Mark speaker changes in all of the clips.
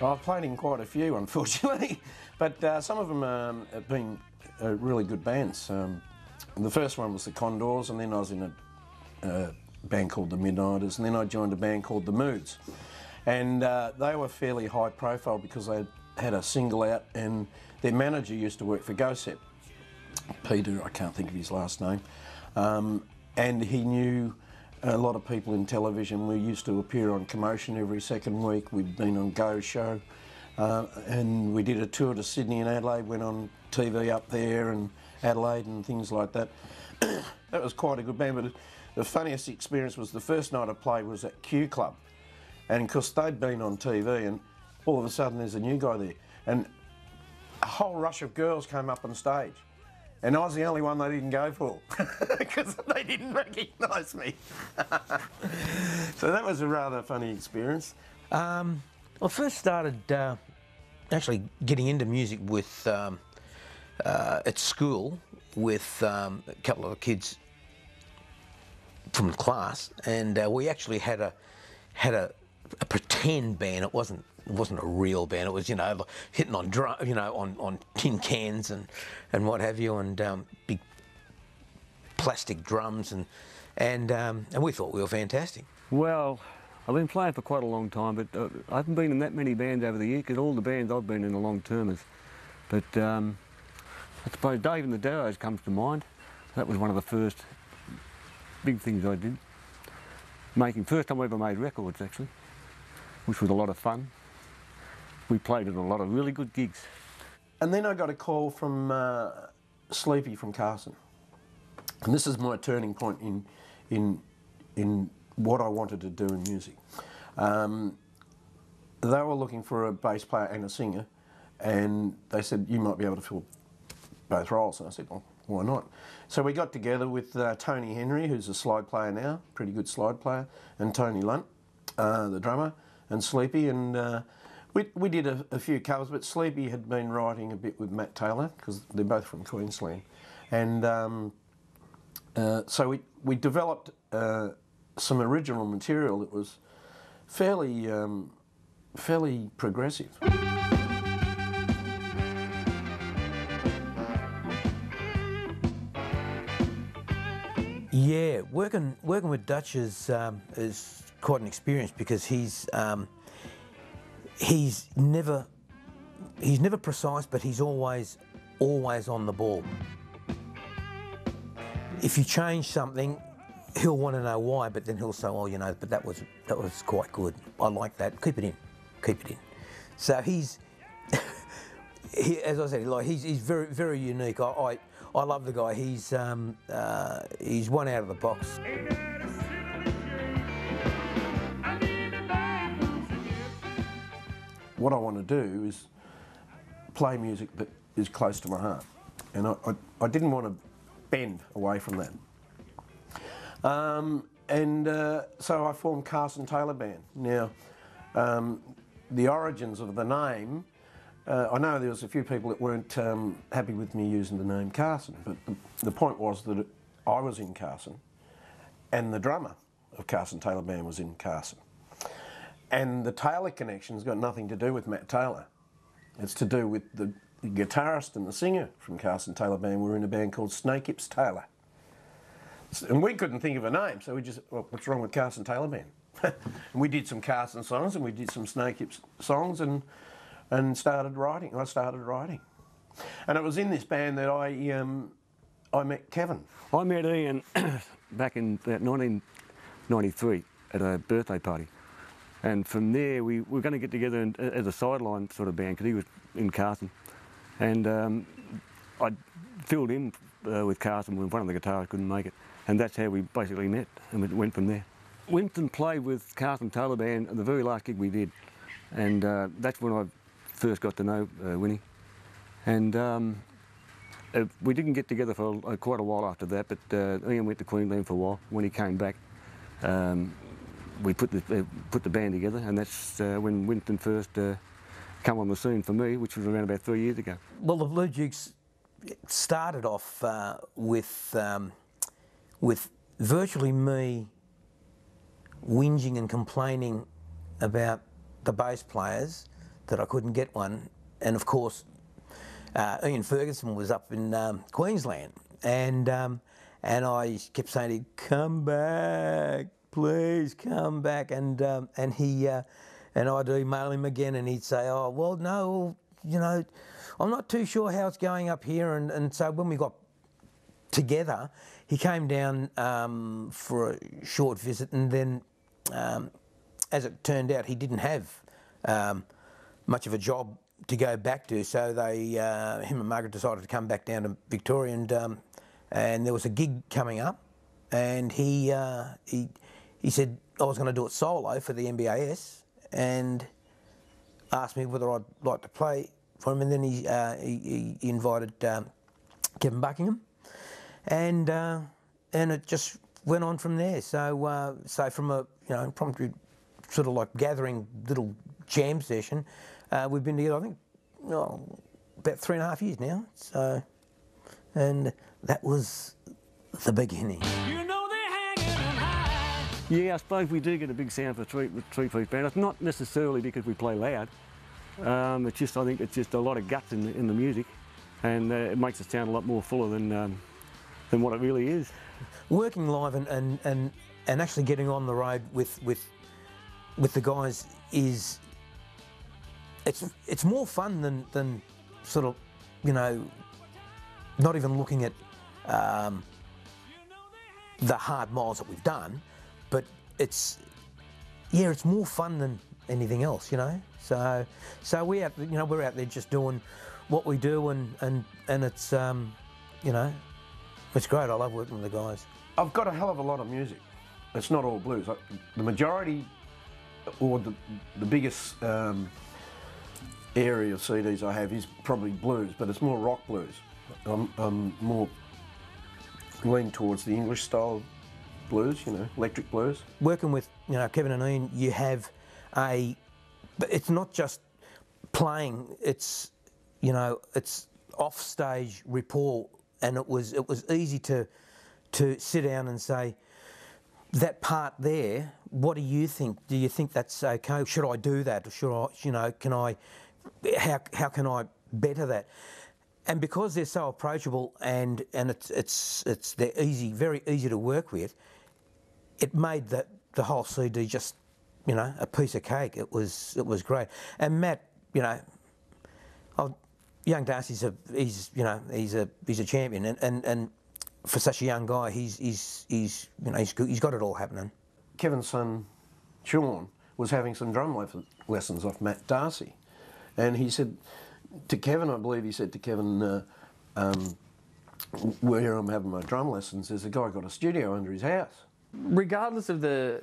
Speaker 1: I've played in quite a few, unfortunately, but some of them have been really good bands. The first one was the Condors, and then I was in a band called the Midnighters, and then I joined a band called the Moods. And they were fairly high profile because they had a single out, and their manager used to work for GoSep. Peter, I can't think of his last name, and he knew a lot of people in television. We used to appear on Commotion every second week. We'd been on Go Show, and we did a tour to Sydney and Adelaide, went on TV up there and Adelaide and things like that. That was quite a good band, but the funniest experience was the first night I played was at Q Club, and of course they'd been on TV, and all of a sudden there's a new guy there, and a whole rush of girls came up on stage. And I was the only one they didn't go for because they didn't recognise me. So that was a rather funny experience.
Speaker 2: I first started actually getting into music with at school with a couple of kids from the class, and we actually had a pretend band. It wasn't a real band. It was, you know, hitting on drum, you know, on tin cans and what have you, and big plastic drums, and we thought we were fantastic.
Speaker 3: Well, I've been playing for quite a long time, but I haven't been in that many bands over the years, because all the bands I've been in are long-termers. But I suppose Dave and the Darrows comes to mind. That was one of the first big things I did. First time I ever made records, actually, which was a lot of fun. We played at a lot of really good gigs.
Speaker 1: And then I got a call from Sleepy from Carson. And this is my turning point in what I wanted to do in music. They were looking for a bass player and a singer, and they said, you might be able to fill both roles. And I said, well, why not? So we got together with Tony Henry, who's a slide player now, pretty good slide player, and Tony Lunt, the drummer, and Sleepy, and we did a few covers, but Sleepy had been writing a bit with Matt Taylor, because they're both from Queensland. And so we developed some original material that was fairly progressive.
Speaker 2: Yeah, working with Dutch is quite an experience, because he's never precise, but he's always on the ball. If you change something, he'll want to know why, but then he'll say, "Oh, you know, but that was quite good. I like that. Keep it in." So he's, as I said, like he's very unique. I love the guy. He's one out of the box.
Speaker 1: What I want to do is play music that is close to my heart, and I didn't want to bend away from that. So I formed Carson Taylor Band. Now, the origins of the name, I know there was a few people that weren't happy with me using the name Carson, but the point was that I was in Carson, and the drummer of Carson Taylor Band was in Carson. And the Taylor connection's got nothing to do with Matt Taylor. It's to do with the guitarist and the singer from Carson Taylor Band. We were in a band called Snake Hips Taylor. And we couldn't think of a name, so we just, well, what's wrong with Carson Taylor Band? And we did some Carson songs, and we did some Snake Hips songs, and started writing. I started writing. And it was in this band that I met Kevin.
Speaker 3: I met Ian back in 1993 at a birthday party. And from there, we were going to get together as a sideline sort of band, because he was in Carson. And I filled in with Carson when one of the guitarists couldn't make it. And that's how we basically met, and it went from there. Winston played with Carson Taylor Band at the very last gig we did. And that's when I first got to know Winnie. And we didn't get together for quite a while after that, but Ian went to Queensland for a while. When he came back, we put the band together, and that's when Winston first come on the scene for me, which was around about 3 years ago.
Speaker 2: Well, the Blue Dukes started off with virtually me whinging and complaining about the bass players that I couldn't get one. And of course, Ian Ferguson was up in Queensland, and I kept saying to him, "Come back, please, come back." And I'd email him again, and he'd say, "Oh, well, no, you know, I'm not too sure how it's going up here." And so when we got together, he came down for a short visit, and then, as it turned out, he didn't have much of a job to go back to, so him and Margaret decided to come back down to Victoria, and there was a gig coming up, and he said I was going to do it solo for the MBAS, and asked me whether I'd like to play for him, and then he invited Kevin Buckingham, and it just went on from there. So from a impromptu sort of like gathering little jam session, we've been together, I think, about 3.5 years now. So, and that was the beginning.
Speaker 4: You know they're hanging on high.
Speaker 3: Yeah, I suppose we do get a big sound for three-piece band. It's not necessarily because we play loud. It's just, I think it's just a lot of guts in the music, and it makes it sound a lot more fuller than what it really is.
Speaker 2: Working live and actually getting on the road with the guys is, it's more fun than sort of, you know, not even looking at the hard miles that we've done, but it's more fun than anything else, you know. So we're out there just doing what we do, and it's you know, it's great. I love working with the guys.
Speaker 1: I've got a hell of a lot of music. It's not all blues. The majority, or the biggest area of CDs I have is probably blues, but it's more rock blues. I'm more lean towards the English style blues, you know, electric blues.
Speaker 2: Working with, you know, Kevin and Ian, you have but it's not just playing, it's, you know, it's off-stage rapport, and it was easy to sit down and say, that part there, what do you think? Do you think that's okay? Should I do that? Or should I, you know, how can I better that? And because they're so approachable and they're very easy to work with, it made the whole CD just, you know, a piece of cake. It was great. And Matt, you know, young Darcy's he's a champion, and for such a young guy, he's got it all happening.
Speaker 1: Kevin's son, Sean, was having some drum lessons off Matt Darcy, and he said to Kevin, I believe he said to Kevin, where I'm having my drum lessons, there's a guy got a studio under his house.
Speaker 4: Regardless of the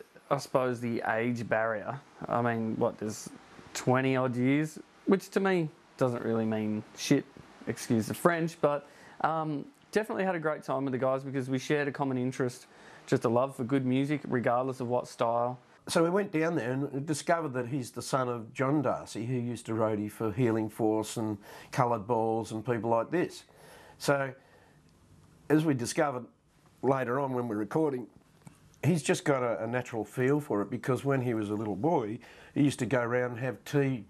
Speaker 4: age barrier, I mean, there's 20 odd years, which to me doesn't really mean shit, excuse the French, but definitely had a great time with the guys because we shared a common interest, just a love for good music, regardless of what style.
Speaker 1: So we went down there and discovered that he's the son of John Darcy, who used to roadie for Healing Force and Coloured Balls and people like this. So, as we discovered later on when we're recording, he's just got a natural feel for it, because when he was a little boy, he used to go around and have tea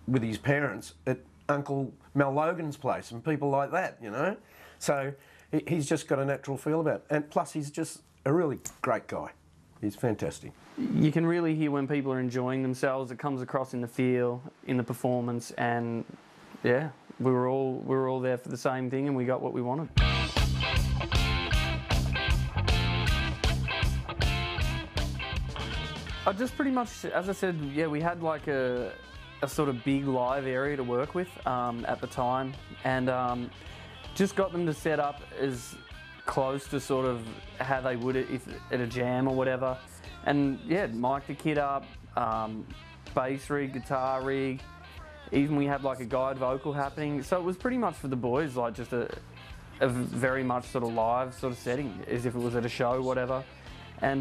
Speaker 1: with his parents at Uncle Mel Logan's place and people like that, you know. So he's just got a natural feel about it. And plus he's just a really great guy. He's fantastic.
Speaker 4: You can really hear when people are enjoying themselves. It comes across in the feel, in the performance, and yeah, we were all there for the same thing, and we got what we wanted. I just pretty much, as I said, yeah, we had like a sort of big live area to work with at the time, and just got them to set up as close to sort of how they would if at a jam or whatever. And yeah, mic the kit up, bass rig, guitar rig, even we had like a guide vocal happening. So it was pretty much for the boys, like just a very much sort of live sort of setting, as if it was at a show, whatever. And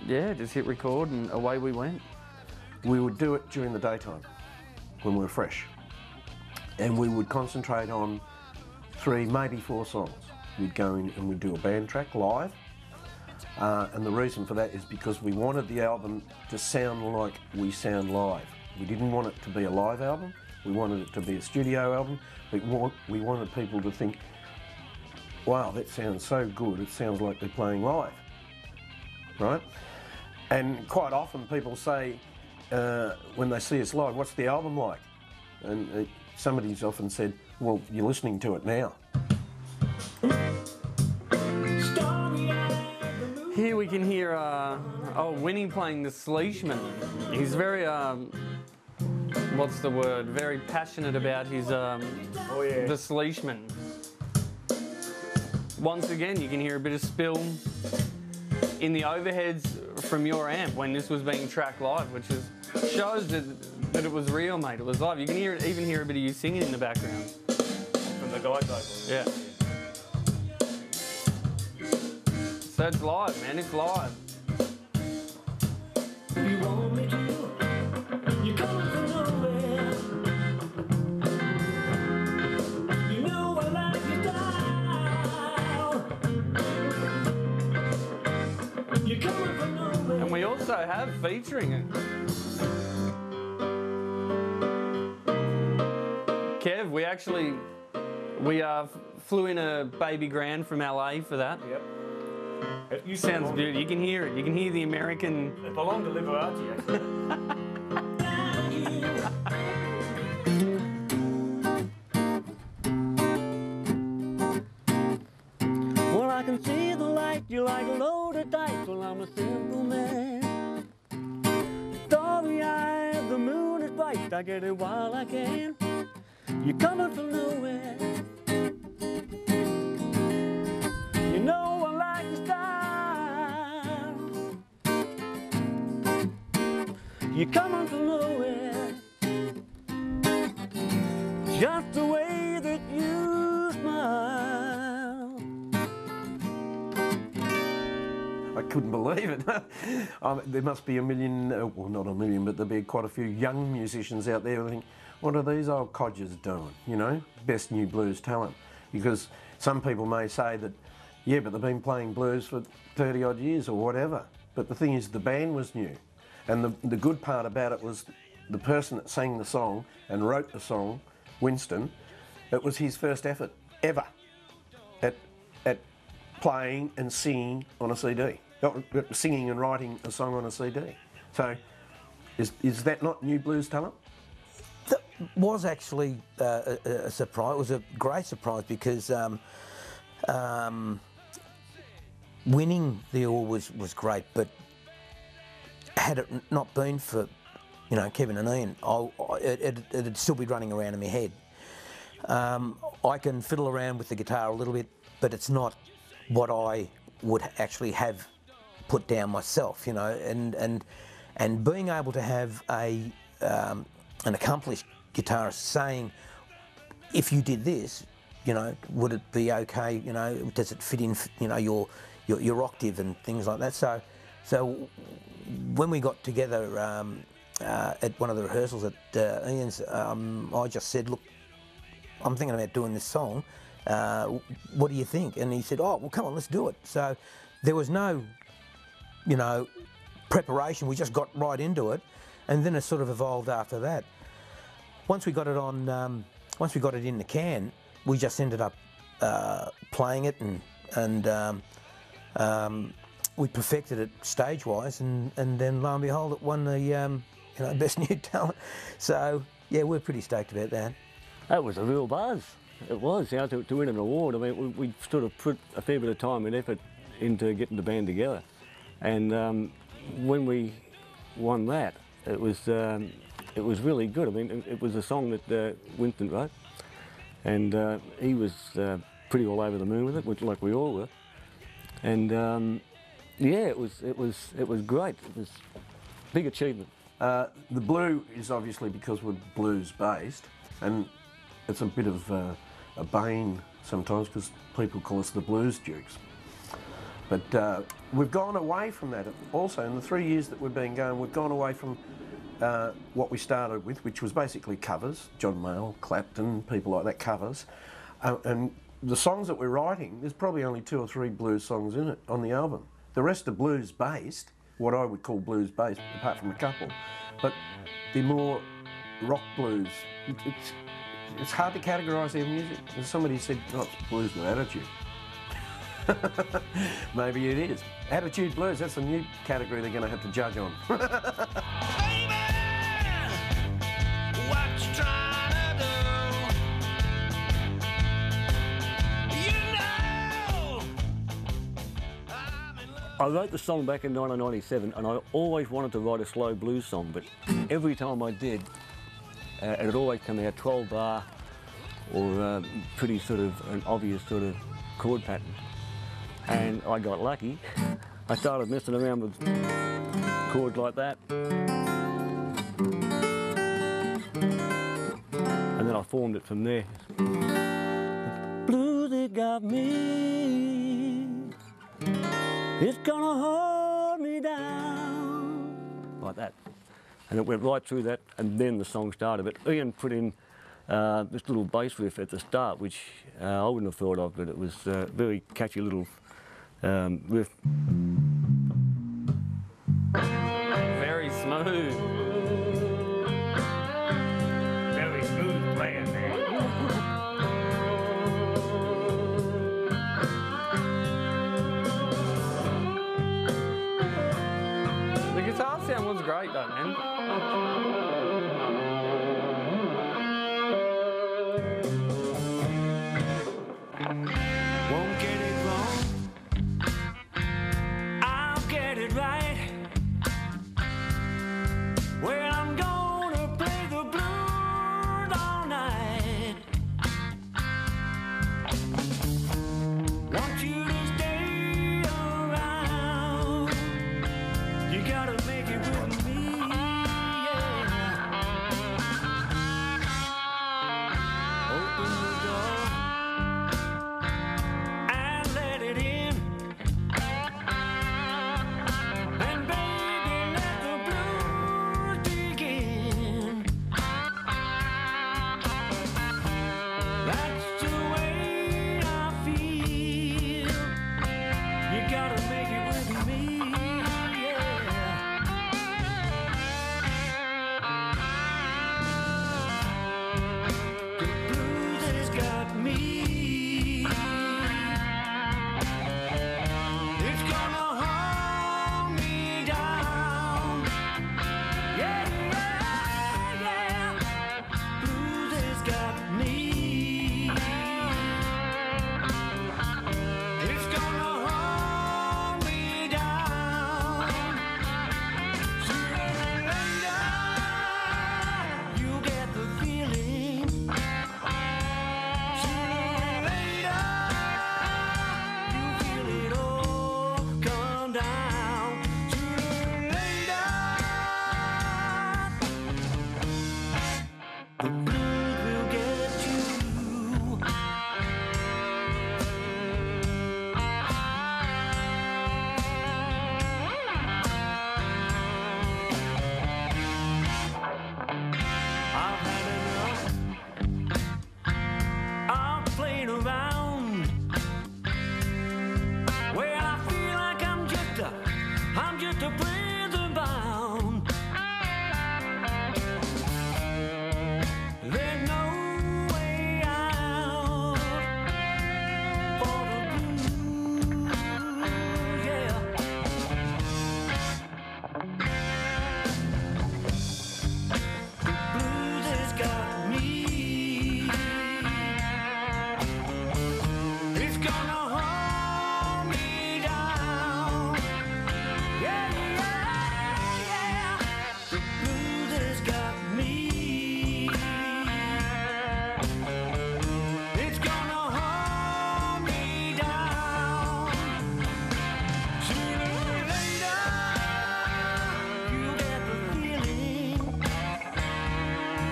Speaker 4: yeah, just hit record and away we went.
Speaker 1: We would do it during the daytime when we were fresh, and we would concentrate on 3, maybe 4 songs. We'd go in and we'd do a band track live, and the reason for that is because we wanted the album to sound like we sound live. We didn't want it to be a live album. We wanted it to be a studio album. We wanted people to think, wow, that sounds so good. It sounds like they're playing live, right? And quite often people say, when they see us live, what's the album like? And somebody's often said, well, you're listening to it now.
Speaker 4: Here we can hear Winnie playing the Sleeshman. He's very, what's the word? Very passionate about his, the Sleeshman. Once again, you can hear a bit of spill in the overheads from your amp when this was being tracked live, which shows that it was real, mate. It was live. You can even hear a bit of you singing in the background.
Speaker 3: From the guide vocals.
Speaker 4: Yeah. So it's live, man. It's live.
Speaker 5: You want me to? You coming from nowhere. You know I like your style. You coming from nowhere.
Speaker 4: And we also have featuring it. Kev, we flew in a baby grand from LA for that.
Speaker 3: Yep.
Speaker 4: You sounds beautiful. You can hear it. You can hear the American.
Speaker 3: It belonged to Liberace, actually.
Speaker 5: Well, I can see the light. You like a load of dice. Well, I'm a simple man. Starry-eyed, the moon is bright. I get it while I can. You're coming from nowhere. You know I like your style. You're coming from nowhere. Just the way that you smile.
Speaker 1: I couldn't believe it. There must be a million, well, not a million, but there'll be quite a few young musicians out there who think, what are these old codgers doing? You know, best new blues talent. Because some people may say that, yeah, but they've been playing blues for 30 odd years or whatever. But the thing is, the band was new. And the good part about it was the person that sang the song and wrote the song, Winston, it was his first effort ever at playing and singing on a CD. Singing and writing a song on a CD. So, is that not new blues talent?
Speaker 2: That was actually a surprise. It was a great surprise because winning the award was great, but had it not been for, you know, Kevin and Ian, it'd still be running around in my head. I can fiddle around with the guitar a little bit, but it's not what I would actually have put down myself, you know, and being able to have an accomplished guitarist saying, if you did this, you know, would it be okay, you know, does it fit in, you know, your octave and things like that. So when we got together at one of the rehearsals at Ian's, I just said, look, I'm thinking about doing this song. What do you think? And he said, oh, well, come on, let's do it. So there was no, you know, preparation. We just got right into it, and then it sort of evolved after that. Once we got it on, once we got it in the can, we just ended up playing it, and we perfected it stage-wise, and then lo and behold, it won the you know, best new talent. So yeah, we're pretty stoked about that.
Speaker 3: That was a real buzz. It was, you know, to win an award. I mean, we sort of put a fair bit of time and effort into getting the band together, and when we won that, it was really good. I mean, it was a song that Winston wrote, and he was pretty all over the moon with it, which, like we all were. And yeah, it was great. It was a big achievement.
Speaker 1: The blue is obviously because we're blues based, and it's a bit of a bane sometimes because people call us the Blues Dukes. But we've gone away from that also. In the 3 years that we've been going, we've gone away from what we started with, which was basically covers, John Mayall, Clapton, people like that, covers. And the songs that we're writing, there's probably only 2 or 3 blues songs in it on the album. The rest are blues based, what I would call blues based, apart from a couple. but they're more rock blues. It's hard to categorise their music. And somebody said, oh, it's blues with attitude. Maybe it is. Attitude blues, that's a new category they're going to have to judge on.
Speaker 3: I wrote the song back in 1997, and I always wanted to write a slow blues song, but every time I did, it would always come out 12 bar or pretty sort of an obvious sort of chord pattern. And I got lucky. I started messing around with chords like that. And then I formed it from there. Blues, it got me. It's gonna hold me down. Like that. And it went right through that, and then the song started. But Ian put in this little bass riff at the start, which I wouldn't have thought of, but it was a very catchy little riff.
Speaker 4: Very smooth.
Speaker 3: Very smooth playing there.
Speaker 4: The guitar sound was great though, man.
Speaker 5: Won't get it wrong, I'll get it right. Well, I'm gonna play the blues all night. Want you to stay around. You gotta make it with me, yeah. Open the door and let it in. And baby, let the blues begin. That's the way I feel. You gotta make it with me, yeah. The blues has got me. It's gonna hold me down. Yeah, yeah, yeah. Blues has got me. It's gonna hold me down. Sooner or later, you get the feeling. Sooner or later, you feel it all come down. Sooner or later, the blues will get you. I've had enough. I'm playing around. Well, I feel like I'm just a prison bound. There's no way out for the blues, yeah. The blues has got me. It's gonna hold me down. Yeah, yeah, yeah. The blues has got me. It's gonna hold me down. Sooner or later, you get the feeling.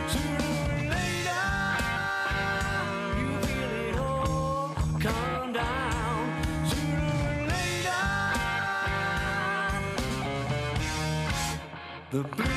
Speaker 5: Sooner or later, you feel it all come down. Sooner or later, the blues